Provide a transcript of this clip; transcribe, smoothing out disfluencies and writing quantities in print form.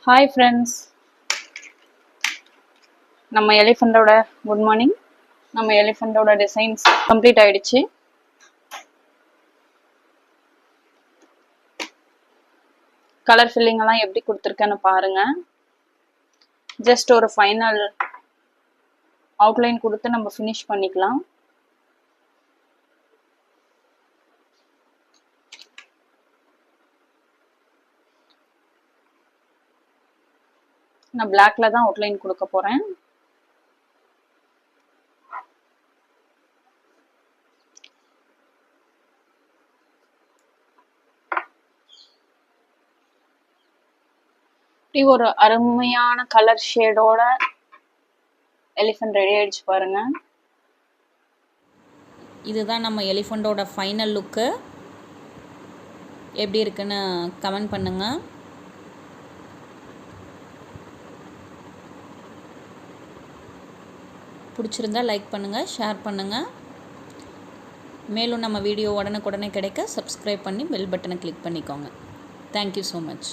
Hi friends, நம்ம எலிஃபண்டோட good morning. நம்ம எலிஃபண்டோட designs complete ஆயிடுச்சு. கலர் ஃபில்லிங் எல்லாம் எப்படி கொடுத்துருக்கேன்னு பாருங்க. ஜஸ்ட் ஒரு ஃபைனல் அவுட்லைன் கொடுத்து நம்ம ஃபினிஷ் பண்ணிக்கலாம். நான் பிளாக்ல தான் அவுட்லைன் கொடுக்க போறேன். இப்படி ஒரு அருமையான கலர் ஷேடோட எலிஃபண்ட் ரெடி ஆயிடுச்சு பாருங்க. இதுதான் நம்ம எலிஃபண்டோட ஃபைனல் லுக்கு. எப்படி இருக்குன்னு கமெண்ட் பண்ணுங்கள். பிடிச்சிருந்தா லைக் பண்ணுங்கள், ஷேர் பண்ணுங்கள். மேலும் நம்ம வீடியோ உடனுக்குடனே கிடைக்க சப்ஸ்கிரைப் பண்ணி பெல் பட்டனை கிளிக் பண்ணிக்கோங்க. Thank you so much.